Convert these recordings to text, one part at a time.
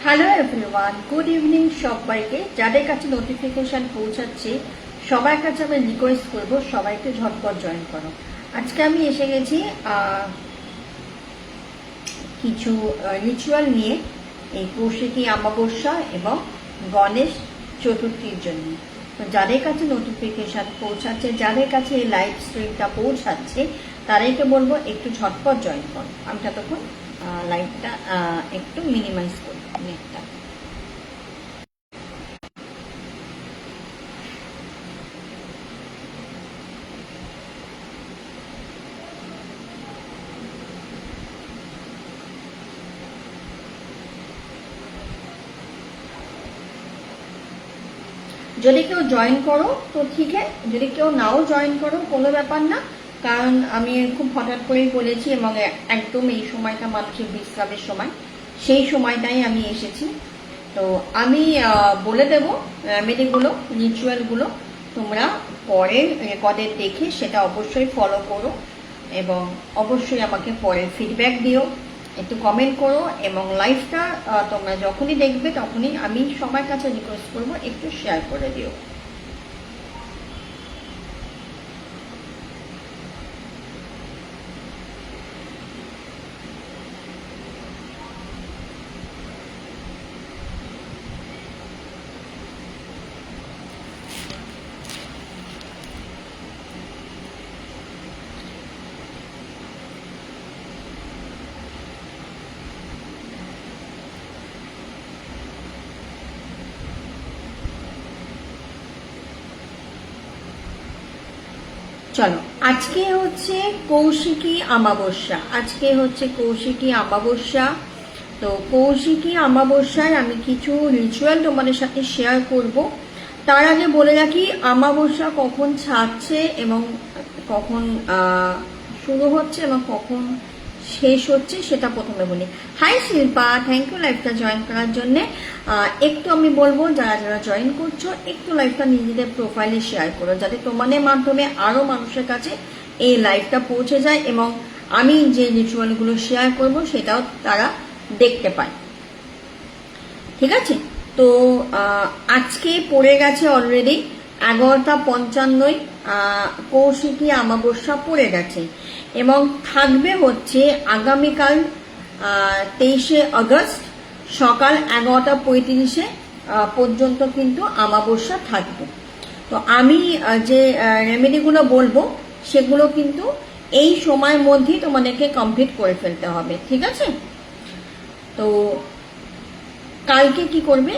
Hello everyone, good evening সবাইকে। যাদের কাছে নোটিফিকেশন পৌঁছাচ্ছে সবার কাছে আমি রিকোয়েস্ট করব সবাইকে ঝটপট জয়েন করো। আজকে আমি এসে গেছি কিছু রিচুয়াল নিয়ে এই কৌশিকী অমাবস্যা এবং গণেশ চতুর্থীর জন্য। তো যাদের কাছে নোটিফিকেশন পৌঁছাচ্ছে, যাদের কাছে এই লাইভ স্ট্রিমটা পৌঁছাচ্ছে, তাদেরকে বলবো একটু ঝটপট জয়েন করো। আমি ততক্ষণ লাইভটা একটু মিনিমাইজ করি নেটটা। যদি কেউ জয়েন করো তো ঠিক আছে, যদি কেউ নাও জয়েন করো কোনো ব্যাপার না, কারণ আমি খুব হঠাৎ করেই বলেছি এবং একদম এই সময়টা মানুষের বিশ্রামের সময়, সেই সময়টাই আমি এসেছি। তো আমি বলে দেবো রেমেডিগুলো, রিচুয়ালগুলো, তোমরা পরে রেকর্ডে দেখে সেটা অবশ্যই ফলো করো এবং অবশ্যই আমাকে পরে ফিডব্যাক দিও, একটু কমেন্ট করো এবং লাইভটা তোমরা যখনই দেখবে তখনই আমি সবার কাছে রিকোয়েস্ট করবো একটু শেয়ার করে দিও। চলো, আজকে হচ্ছে কৌশিকী অমাবস্যা। তো কৌশিকী অমাবস্যায় আমি কিছু রিচুয়াল তোমাদের সাথে শেয়ার করব। তার আগে বলে রাখি অমাবস্যা কখন ছাড়ছে এবং কখন শুরু হচ্ছে এবং কখন শেষ হচ্ছে সেটা প্রথমে বলি। হাই শিল্পা, থ্যাংক ইউ লাইভটা জয়েন করার জন্য। একটু আমি বলবো যারা যারা জয়েন করছো একটু লাইভটা নিজেদের প্রোফাইলে শেয়ার করো, যাতে তোমাদের মাধ্যমে আরো মানুষের কাছে এই লাইভটা পৌঁছে যায় এবং আমি যে রিচুয়ালগুলো শেয়ার করব সেটাও তারা দেখতে পায়। ঠিক আছে, তো আজকে পড়ে গেছে অলরেডি 11:55 কৌশিকী অমাবস্যা পড়ে গেছে এবং থাকবে হচ্ছে আগামীকাল 23শে আগস্ট সকাল 11:35 পর্যন্ত কিন্তু অমাবস্যা থাকবে। তো আমি যে রেমেডিগুলো বলবো সেগুলো কিন্তু এই সময়ের মধ্যেই তোমাদেরকে কমপ্লিট করে ফেলতে হবে। ঠিক আছে, তো কালকে কি করবে,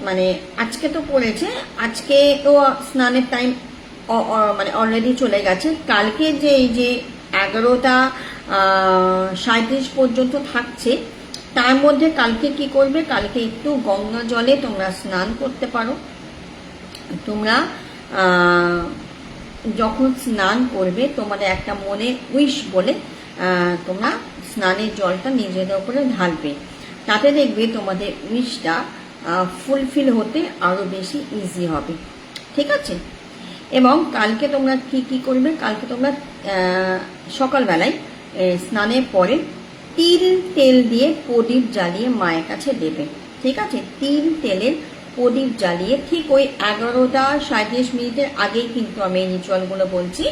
মানে আজকে তো পড়েছে, আজকে তো স্নানের টাইম মানে অলরেডি চলে গেছে। কালকে যে এই যে 11:37 পর্যন্ত থাকছে, তার মধ্যে কালকে কি করবে, কালকে একটু গঙ্গা জলে তোমরা স্নান করতে পারো। তোমরা যখন স্নান করবে তোমাদের একটা মনে উইশ বলে তোমরা স্নানের জলটা নিজেদের উপরে ঢালবে, তাতে দেখবে তোমাদের উইশটা ফুলফিল হতে আরো বেশি ইজি হবে। ঠিক আছে, এবং কালকে তোমরা কি করবে, কালকে তোমরা সকালবেলায় স্নানের পরে তিল তেল দিয়ে প্রদীপ জ্বালিয়ে মায়ের কাছে দেবে। ঠিক আছে, তিল তেলের প্রদীপ জ্বালিয়ে ঠিক ওই 11:37 আগেই কিন্তু আমি এই রিচুয়ালগুলো বলছি,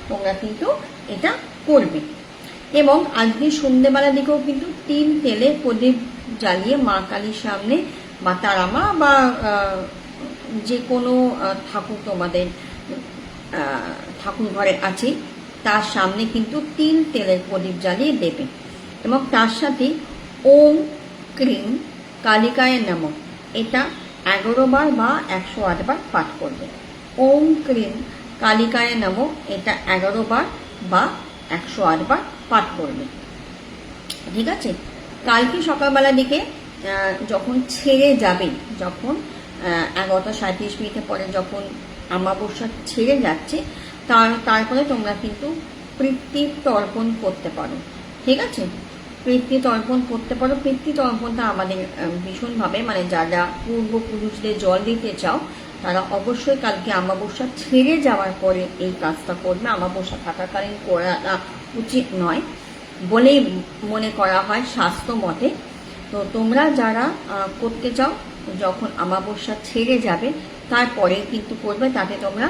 তোমরা কিন্তু এটা করবে। এবং আজকে সন্ধ্যেবেলার দিকেও কিন্তু তিল তেলে প্রদীপ জ্বালিয়ে মা কালীর সামনে বা তারা মা বা যে কোনো ঠাকুর তোমাদের ঠাকুর ঘরে আছে তার সামনে কিন্তু তিল তেলের প্রদীপ জ্বালিয়ে দেবে এবং তার সাথে ওম ক্রিম কালিকায় নমঃ এটা 11 বার বা 108 বার পাঠ করবে। ওম ক্রিম কালিকায় নমঃ এটা 11 বার বা 108 বার পাঠ করবে। ঠিক আছে, কালকে সকালবেলার দিকে যখন ছেড়ে যাবে, যখন 11:37 পরে যখন অমাবস্যা ছেড়ে যাচ্ছে, তারপরে তোমরা কিন্তু পিতৃ তর্পণ করতে পারো। ঠিক আছে, পিতৃ তর্পণ করতে পারো। পিতৃ তর্পণটা আমাদের ভীষণভাবে, মানে যারা পূর্বপুরুষদের জল দিতে চাও তারা অবশ্যই কালকে অমাবস্যা ছেড়ে যাওয়ার পরে এই কাজটা করবে। অমাবস্যা থাকাকালীন করা উচিত নয় বলেই মনে করা হয় শাস্ত্র মতে। তো তোমরা যারা করতে চাও যখন অমাবস্যা ছেড়ে যাবে তারপরে কিন্তু করবে, তাতে তোমরা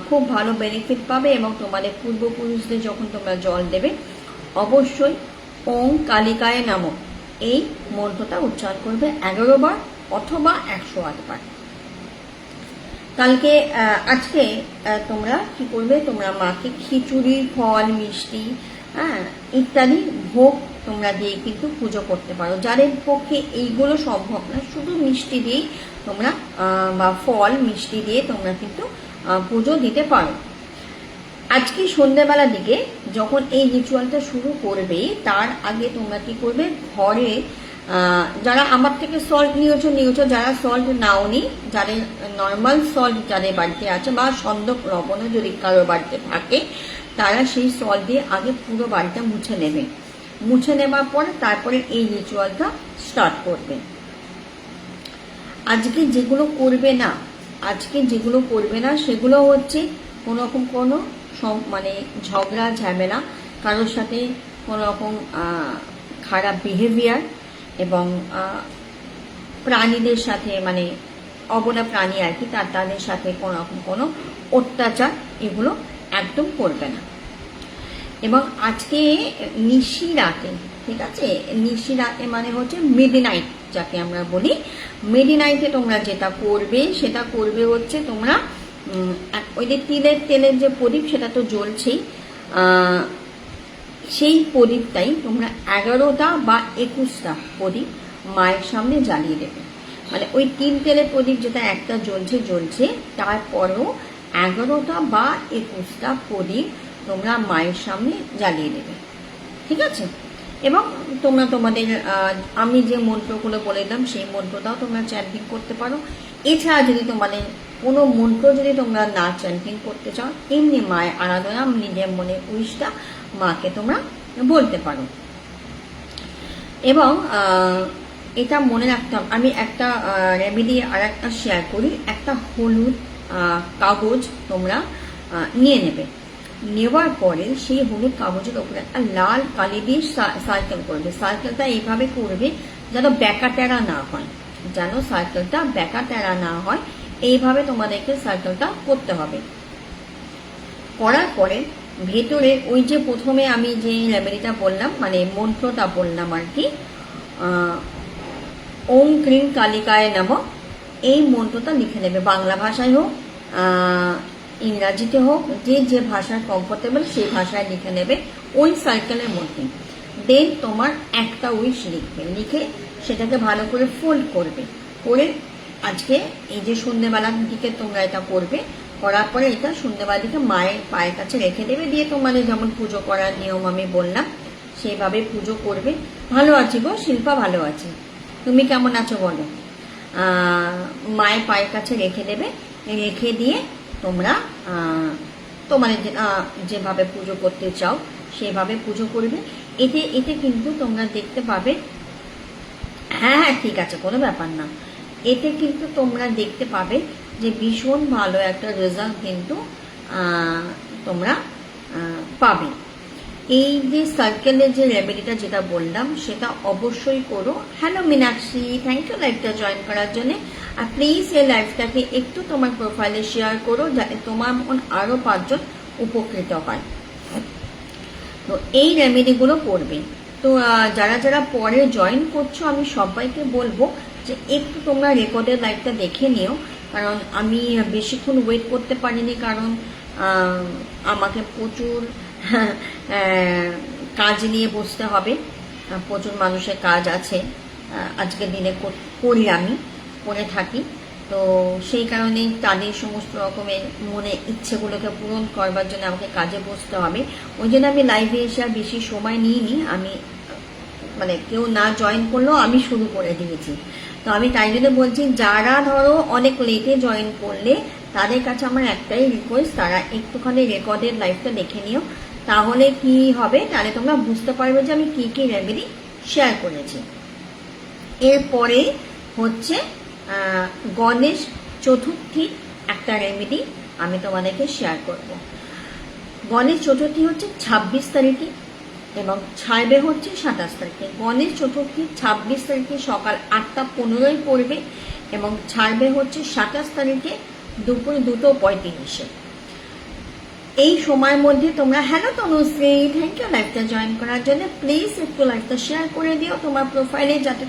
খুব ভালো বেনিফিট পাবে। এবং তোমাদের পূর্বপুরুষদের যখন তোমরা জল দেবে অবশ্যই ওং কালিকায় নামক এই মন্ত্রটা উচ্চারণ করবে 11 বার অথবা 108 বার। কালকে আজকে তোমরা কি করবে, তোমরা মাকে খিচুড়ি, ফল, মিষ্টি ইত্যাদি ভোগ তোমরা দিয়ে কিন্তু পুজো করতে পারো। যাদের পক্ষে এইগুলো সম্ভব না, শুধু মিষ্টি দিয়েই তোমরা বা ফল মিষ্টি দিয়ে তোমরা কিন্তু পুজো দিতে পারো। আজকে সন্ধ্যেবেলার দিকে যখন এই রিচুয়ালটা শুরু করবে তার আগে তোমরা কি করবে, ঘরে যারা আমার থেকে সল্ট নিয়েছো, যারা সল্ট নাওনি, যাদের নর্মাল সল্ট যাদের বাড়িতে আছে বা সন্দক লবণও যদি কারোর বাড়িতে থাকে, তারা সেই সল্ট দিয়ে আগে পুরো বাড়িটা মুছে নেবে। মুছে নেবার পর তারপরে এই রিচুয়ালটা স্টার্ট করবে। আজকে যেগুলো করবে না সেগুলো হচ্ছে কোনোরকম কোনো মানে ঝগড়া ঝামেলা, কারোর সাথে কোনো রকম খারাপ বিহেভিয়ার, এবং প্রাণীদের সাথে মানে অবলা প্রাণী আর কি তাদের সাথে কোনো রকম কোনো অত্যাচার এগুলো একদম করবে না। এবং আজকে নিশি রাতে, ঠিক আছে, নিশি রাতে মানে হচ্ছে মিডনাইট যাকে আমরা বলি, মিডনাইটে তোমরা যেটা করবে সেটা করবে হচ্ছে তোমরা ওই যে তেলের যে প্রদীপ সেটা তো জ্বলছেই, সেই প্রদীপটাই তোমরা 11টা বা 21টা প্রদীপ মায়ের সামনে জ্বালিয়ে দেবে। মানে ওই তেলের প্রদীপ যেটা একটা জ্বলছে তারপরেও 11টা বা 21টা প্রদীপ তোমরা মায়ের সামনে জ্বালিয়ে দেবে, ঠিক আছে। এবং তোমরা তোমাদের আমি যে মন্ত্রগুলো বলে দিলাম সেই মন্ত্রটাও তোমরা চ্যান্টিং করতে পারো। এছাড়া যদি তোমাদের কোনো মন্ত্র যদি তোমরা না চ্যান্টিং করতে চাও, এমনি মায়ের আরাধনা নিজের মনে উইশটা মাকে তোমরা বলতে পারো। এবং এটা মনে রাখতে হবে, আমি একটা রেমেডি আর একটা শেয়ার করি। একটা হলুদ কাগজ তোমরা নিয়ে নেবে, নেওয়ার পরে সেই হলুদ কাগজের উপরে একটা লাল কালি দিয়ে সার্কেল করবে। সার্কেলটা এইভাবে করবে যেন ব্যাকা টেরা না হয়, যেন সার্কেলটা ব্যাকা টেরা না হয়, এইভাবে তোমাদেরকে সার্কেলটা করতে হবে। করার পরে ভেতরে ওই যে প্রথমে আমি যে রেমেডিটা বললাম মানে মন্ত্রটা বললাম আর কি, ওম ক্রিম কালিকায় নমঃ, এই মন্ত্রটা লিখে নেবে। বাংলা ভাষায় হোক ইংরাজিতে হোক, যে ভাষায় কমফোর্টেবল সেই ভাষায় লিখে নেবে ওই সার্কেলের মধ্যে। দেন তোমার একটা উইশ লিখবে, লিখে সেটাকে ভালো করে ফোল্ড করবে, করে আজকে এই যে সন্ধ্যেবেলার দিকে তোমরা এটা করবে, করার পরে এটা সন্ধ্যেবেলার দিকে মায়ের পায়ের কাছে রেখে দেবে। দিয়ে তোমাদের যেমন পুজো করার নিয়ম আমি বললাম সেইভাবে পুজো করবে। ভালো আছি গো শিল্পা, ভালো আছি, তুমি কেমন আছো বলো। মায়ের পায়ের কাছে রেখে দেবে, রেখে দিয়ে তোমরা তোমাদের যেভাবে পুজো করতে চাও সেভাবে পুজো করবে। এতে কিন্তু তোমরা দেখতে পাবে, হ্যাঁ ঠিক আছে কোনো ব্যাপার না, এতে কিন্তু তোমরা দেখতে পাবে যে ভীষণ ভালো একটা রেজাল্ট কিন্তু তোমরা পাবে। এই যে সার্কেলের যে রেমেডিটা যেটা বললাম সেটা অবশ্যই করো। হ্যালো মীনাক্ষী, থ্যাংক ইউ লাইভটা জয়েন করার জন্য। আর প্লিজ এই লাইভটাকে একটু তোমার প্রোফাইলে শেয়ার করো যাতে তোমার মন আরো 5 জন উপকৃত হয়। তো এই রেমেডিগুলো করবে। তো যারা যারা পরে জয়েন করছো আমি সবাইকে বলবো যে একটু তোমরা রেকর্ডের লাইভটা দেখে নিও, কারণ আমি বেশিক্ষণ ওয়েট করতে পারিনি, কারণ আমাকে প্রচুর কাজ নিয়ে বসতে হবে, প্রচুর মানুষের কাজ আছে আজকের দিনে করি, আমি করে থাকি। তো সেই কারণেই তাদের সমস্ত রকমের মনে ইচ্ছেগুলোকে পূরণ করবার জন্য আমাকে কাজে বসতে হবে। ওই জন্য আমি লাইভে এসে আর বেশি সময় নিইনি, আমি মানে কেউ না জয়েন করলেও আমি শুরু করে দিয়েছি। তো আমি তাই জন্য বলছি যারা ধরো অনেক লেটে জয়েন করলে তাদের কাছে আমার একটাই রিকোয়েস্ট, তারা একটুখানি রেকর্ডের লাইভটা দেখে নিও, তাহলে কি হবে, তাহলে তোমরা বুঝতে পারবে যে আমি কি কি রেমেডি শেয়ার করেছি। এরপরে হচ্ছে গণেশ চতুর্থী একটা রেমেডি আমি তোমাদেরকে শেয়ার করব। গণেশ চতুর্থী হচ্ছে 26 তারিখে, এবং ছাড়বে হচ্ছে 27 তারিখে। গণেশ চতুর্থী 26 তারিখে সকাল 8:15 পড়বে এবং ছাড়বে হচ্ছে 27 তারিখে দুপুর 2:35। এই সময়ের মধ্যে তোমরা, হ্যালো তনুশ্রী, থ্যাংক ইউ লাইভটা জয়েন করার জন্য। প্লিজ একটু লাইভটা শেয়ার করে দিও তোমার প্রোফাইলে, যাতে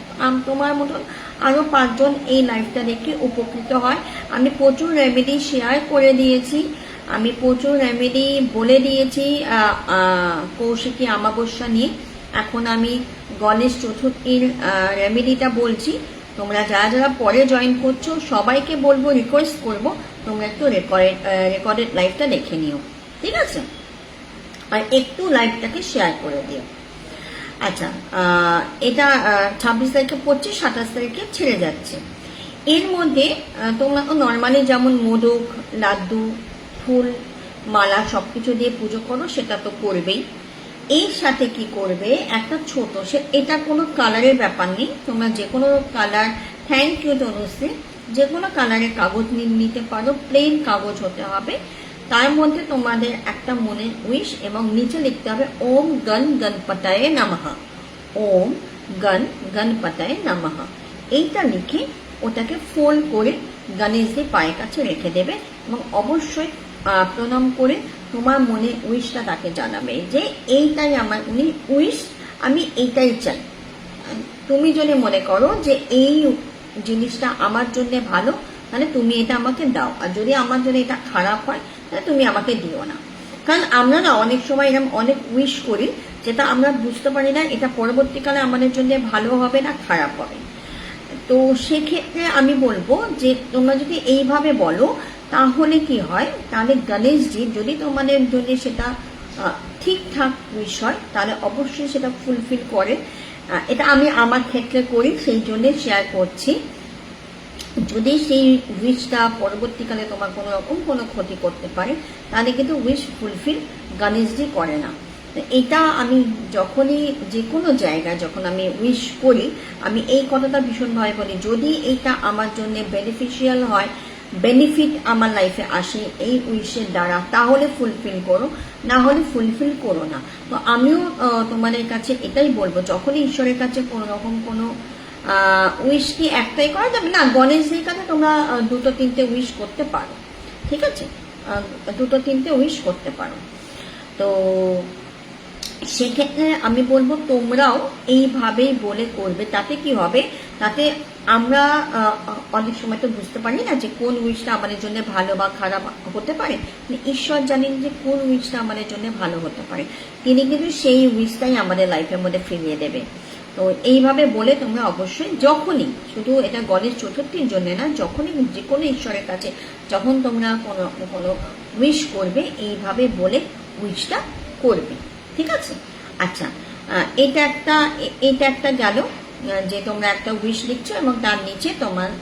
তোমার মতন আরও 5 জন এই লাইভটা দেখে উপকৃত হয়। আমি প্রচুর রেমেডি শেয়ার করে দিয়েছি, আমি প্রচুর রেমেডি বলে দিয়েছি কৌশিকী অমাবস্যা নিয়ে। এখন আমি গণেশ চতুর্থীর রেমেডিটা বলছি। তোমরা যারা যারা পরে জয়েন করছো সবাইকে বলবো, রিকোয়েস্ট করবো তোমরা একটু রেকর্ডেড লাইভটা দেখে নিও, ঠিক আছে? আর একটু লাইভটাকে শেয়ার করে দিও। আচ্ছা, এটা 26 তারিখে পড়ছে, 27 তারিখে ছেড়ে যাচ্ছে। এর মধ্যে তোমরা তো নর্মালি যেমন মোদক, লাড্ডু, ফুল, মালা সবকিছু দিয়ে পুজো করো, সেটা তো করবেই। এর সাথে কি করবে, একটা ছোট, এটা কোনো কালারের ব্যাপার নেই, তোমরা যে কোনো কালার, থ্যাংক ইউ তনুশ্রী, যে কোনো কালারের কাগজ নিতে পারো, প্লেন কাগজ হতে হবে। তার মধ্যে তোমাদের একটা মনের উইশ এবং নিচে লিখতে হবে ওম গণ গণপতায়ে নমঃ, ওম গণ গণপতায়ে নমঃ। এইটা লিখে ওটাকে ফোল্ড করে গণেশজির পায়ের কাছে রেখে দেবে এবং অবশ্যই প্রণাম করে তোমার মনে উইশটা তাকে জানাবে যে এইটাই আমার উইশ, আমি এইটাই চাই। তুমি যদি মনে করো যে এই জিনিসটা আমার জন্য ভালো, তাহলে তুমি এটা আমাকে দাও, আর যদি আমার জন্য এটা খারাপ হয় তাহলে তুমি আমাকে দিও না। কারণ আমরা না অনেক সময় এরকম অনেক উইশ করি যেটা আমরা বুঝতে পারি না এটা পরবর্তীকালে আমাদের জন্য ভালো হবে না খারাপ হবে। তো সেক্ষেত্রে আমি বলবো যে তোমরা যদি এইভাবে বলো তাহলে কি হয়, তাহলে গণেশজি যদি তোমাদের জন্য সেটা ঠিকঠাক উইশ হয় তাহলে অবশ্যই সেটা ফুলফিল করে। এটা আমি আমার ক্ষেত্রে করি, সেই জন্য শেয়ার করছি। যদি সেই উইশটা পরবর্তীকালে তোমার কোনো রকম কোনো ক্ষতি করতে পারে তাহলে কিন্তু উইশ ফুলফিল গণেশজি করে না। এটা আমি যখনই যে কোনো জায়গায় যখন আমি উইশ করি আমি এই কথাটা ভীষণভাবে বলি, যদি এইটা আমার জন্য বেনিফিশিয়াল হয়, বেনিফিট আমার লাইফে আসে এই উইশের দ্বারা, তাহলে ফুলফিল করো, না হলে ফুলফিল করো না। তো আমিও তোমাদের কাছে এটাই বলবো, যখনই ঈশ্বরের কাছে কোনো রকম কোনো উইশ কি একটাই করা যাবে না, গণেশজির কাছে তোমরা 2-3টে উইশ করতে পারো, ঠিক আছে? 2-3টে উইশ করতে পারো। তো সেক্ষেত্রে আমি বলবো তোমরাও এইভাবেই বলে করবে। তাতে কি হবে, তাতে আমরা অনেক সময় তো বুঝতে পারি না যে কোন উইশটা আমাদের জন্য ভালো বা খারাপ হতে পারে। ঈশ্বর জানেন যে কোন উইশটা আমাদের জন্য ভালো হতে পারে, তিনি কিন্তু সেই উইশটাই আমাদের লাইফের মধ্যে ফিরিয়ে দেবে। তো এইভাবে বলে তোমরা অবশ্যই যখনই, শুধু এটা গণেশ চতুর্থীর জন্য না, যখনই যে কোনো ঈশ্বরের কাছে যখন তোমরা কোনো উইশ করবে এইভাবে বলে উইশটা করবে, ঠিক আছে? আচ্ছা, এটা একটা গেল যে তোমরা একটা উইশ লিখছো এবং তার নিচে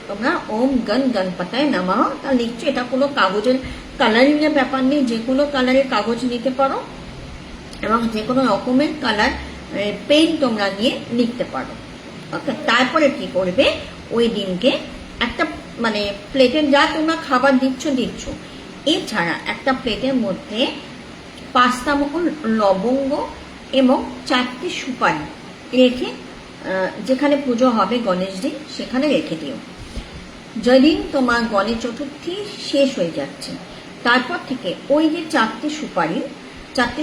তোমরা ওম গণ গণপতায়ে নমঃ তা লিখছো। এটা কোনো কাগজের কালারিং এর ব্যাপার নেই, যে কোনো কালারের কাগজ নিতে পারো এবং যে কোনো রকমের কালার পেন তোমরা নিয়ে লিখতে পারো। ওকে, তারপরে কি করবে, ওই দিনকে একটা মানে প্লেটের যা তোমরা খাবার দিচ্ছ, এছাড়া একটা প্লেটের মধ্যে 5টা মতন লবঙ্গ এবং 4টি সুপারি রেখে যেখানে পুজো হবে গণেশজি সেখানে রেখে দিও। যেদিন তোমার গণেশ চতুর্থী শেষ হয়ে যাচ্ছে তারপর থেকে ওই যে 4টি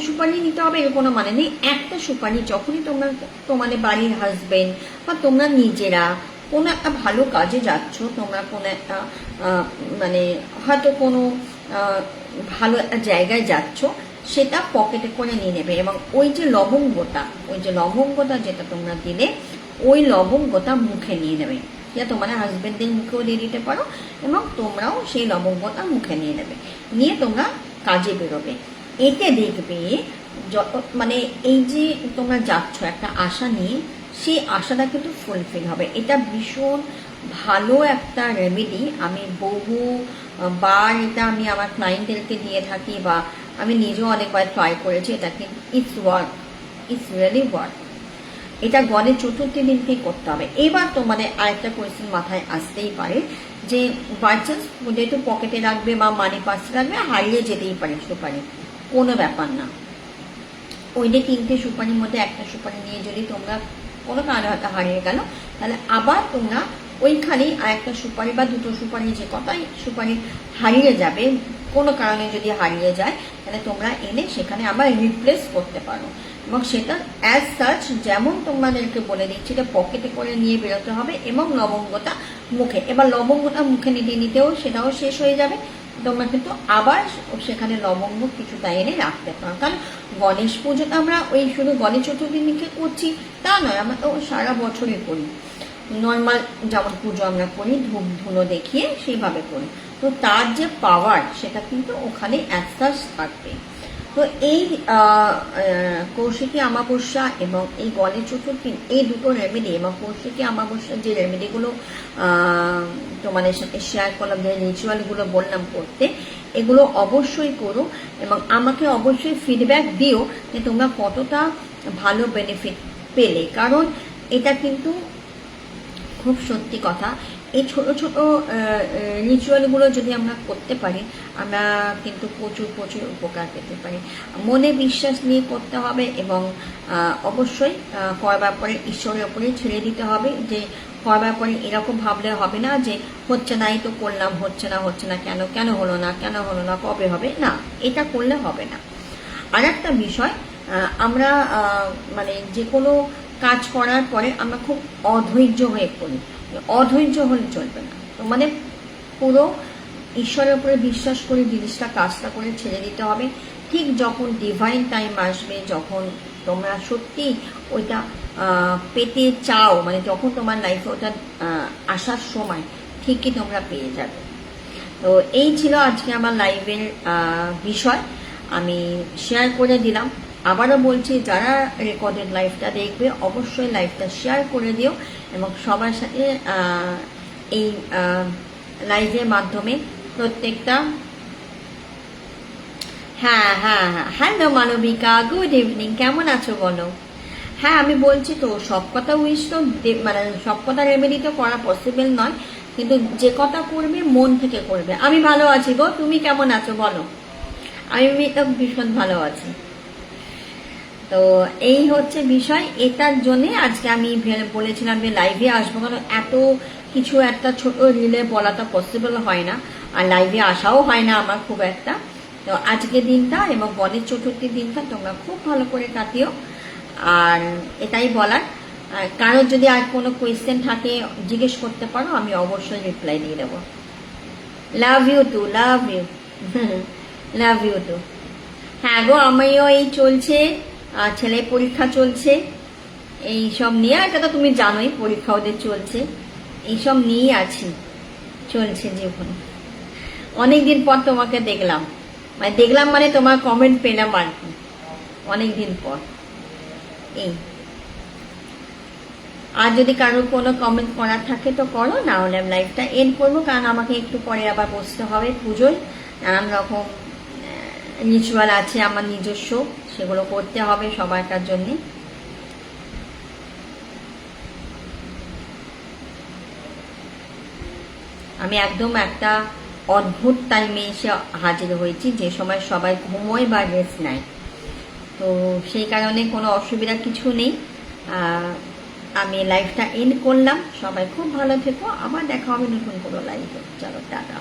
সুপারি নিতে হবে এর কোনো মানে নেই। একটা সুপারি যখনই তোমাদের বাড়ির হাজবেন্ড বা তোমরা নিজেরা কোনো একটা ভালো কাজে যাচ্ছ, তোমরা কোনো একটা মানে হয়তো কোনো ভালো একটা জায়গায় যাচ্ছ, সেটা পকেটে করে নিয়ে নেবে এবং ওই যে লবঙ্গটা যেটা তোমরা দিলে ওই লবঙ্গটা মুখে নিয়ে নেবে, যা তোমার হাজবেন্ডের মুখেও দিয়ে দিতে পারো এবং তোমরাও সেই লবঙ্গটা মুখে নিয়ে নেবে, নিয়ে তোমরা কাজে বেরোবে। এতে দেখবে মানে এই যে তোমরা যাচ্ছ একটা আশা নিয়ে, সেই আশাটা কিন্তু ফুলফিল হবে। এটা ভীষণ ভালো একটা রেমেডি। আমি বহুবার এটা আমি আমার ক্লায়েন্টদেরকে দিয়ে থাকি বা আমি নিজেও অনেকবার ট্রাই করেছি। এটা কিন্তু ইটস রিয়েলি ওয়ার্ক। এটা গণেশ চতুর্থী দিনকেই করতে হবে। এবার তোমাদের আরেকটা কোয়েশ্চেন মাথায় আসতেই পারে যে বাই চান্স যেহেতু পকেটে রাখবে বা মানি পার্সে রাখবে, হারিয়ে যেতেই পারে সুপারি, কোনো ব্যাপার না। ওই যে 3টে সুপারির মধ্যে একটা সুপারি নিয়ে যদি তোমরা কোনো কারণে হয়তো হারিয়ে গেল, তাহলে আবার তোমরা ওইখানেই আর একটা সুপারি বা 2টো সুপারি, যে কথাই সুপারি হারিয়ে যাবে, কোনো কারণে যদি হারিয়ে যায়, তাহলে তোমরা এনে সেখানে আবার রিপ্লেস করতে পারো। এবং সেটা অ্যাজ সার্চ যেমন তোমাদেরকে বলে দিচ্ছি, যে পকেটে করে নিয়ে বেরোতে হবে এবং লবঙ্গটা মুখে। এবার লবঙ্গটা মুখে নিতে নিতেও সেটাও শেষ হয়ে যাবে, তোমরা কিন্তু আবার সেখানে লবঙ্গ কিছুটা এনে রাখতে পারো। কারণ গণেশ পুজোটা আমরা ওই শুধু গণেশ চতুর্থীকে করছি তা নয়, আমরা তো সারা বছরই করি, নর্মাল যেমন পুজো আমরা করি ধূপ ধুনো দেখিয়ে সেইভাবে করি। তো তার যে পাওয়ার সেটা কিন্তু ওখানে অ্যাজ থাকবে। তো এই কৌশিকী অমাবস্যা এবং এই গণেশ চতুর্থী, এই দুটো রেমেডি এবং কৌশিকী অমাবস্যার যে রেমেডিগুলো তোমাদের সাথে শেয়ার করলাম, যে রিচুয়ালগুলো বললাম করতে, এগুলো অবশ্যই করো এবং আমাকে অবশ্যই ফিডব্যাক দিও যে তোমরা কতটা ভালো বেনিফিট পেলে। কারণ এটা কিন্তু খুব সত্যি কথা, এই ছোট ছোট রিচুয়ালগুলো যদি আমরা করতে পারি, আমরা কিন্তু প্রচুর প্রচুর উপকার পেতে পারি। মনে বিশ্বাস নিয়ে করতে হবে এবং অবশ্যই করবার পরে ঈশ্বরের ওপরে ছেড়ে দিতে হবে, যে করবার পরে এরকম ভাবলে হবে না যে হচ্ছে না, এই তো করলাম, হচ্ছে না কেন, কেন হলো না, কবে হবে, না, এটা করলে হবে না। আর একটা বিষয়, আমরা মানে যে কোনো কাজ করার পরে আমরা খুব অধৈর্য হয়ে পড়ি, অধৈর্য হলে চলবে না। তো মানে পুরো ঈশ্বরের উপরে বিশ্বাস করে জিনিসটা কাজটা করে ছেড়ে দিতে হবে। ঠিক যখন ডিভাইন টাইম আসবে, যখন তোমরা সত্যি ওইটা পেতে চাও, মানে যখন তোমার লাইফে ওটা আসার সময়, ঠিকই তোমরা পেয়ে যাবে। তো এই ছিল আজকে আমার লাইভের বিষয়, আমি শেয়ার করে দিলাম। আবারও বলছি, যারা রেকর্ডেড লাইভটা দেখবে অবশ্যই লাইভটা শেয়ার করে দিও এবং সবার সাথে এই লাইভের মাধ্যমে প্রত্যেকটা। হ্যাঁ, হ্যালো মানবিকা, গুড ইভিনিং, কেমন আছো বলো? হ্যাঁ, আমি বলছি তো, সব কথা উইশ তো মানে সব কথা রেমেডি তো করা পসিবল নয়, কিন্তু যে কথা করবে মন থেকে করবে। আমি ভালো আছি গো, তুমি কেমন আছো বলো? আমি তো ভীষণ ভালো আছি। তো এই হচ্ছে বিষয়, এটার জন্যে আজকে আমি বলেছিলাম যে লাইভে আসবো, কারণ এত কিছু একটা ছোট রিলে বলাটা পসিবল হয় না, আর লাইভে আসাও হয় না আমার খুব একটা। তো আজকে দিনটা এবং গণেশ চতুর্থীর দিনটা তোমরা খুব ভালো করে কাটিও। আর এটাই বলার, কারোর যদি আর কোনো কোয়েশ্চেন থাকে জিজ্ঞেস করতে পারো, আমি অবশ্যই রিপ্লাই দিয়ে দেবো। Love you too, love you, love you too. হ্যাঁ গো, আমিও এই চলছে, ছেলে পরীক্ষা চলছে, এই সব নিয়ে, এটা তো তুমি জানোই, পরীক্ষা ওদের চলছে, এইসব নিয়েই আছি, চলছে জীবন। অনেকদিন পর তোমাকে দেখলাম, মানে তোমার কমেন্ট পেলাম আর কি, অনেকদিন পর। এই আর যদি কারোর কোনো কমেন্ট করার থাকে তো করো, না হলে আমি লাইভটা এন্ড করবো, কারণ আমাকে একটু পরে আবার বসতে হবে পুজোয়। নানান রকম রিচুয়াল আছে আমার নিজস্ব, সেগুলো করতে হবে সবাইকার জন্যে। আমি একদম একটা অদ্ভুত টাইমে এসে হাজির হয়েছি, যে সময় সবাই ঘুমোয় বা রেস্ট নেয়। তো সেই কারণে কোনো অসুবিধা কিছু নেই, আমি লাইভটা এন্ড করলাম। সবাই খুব ভালো থেকো, আবার দেখা হবে নতুন কোনো লাইভে। চলো টাটা।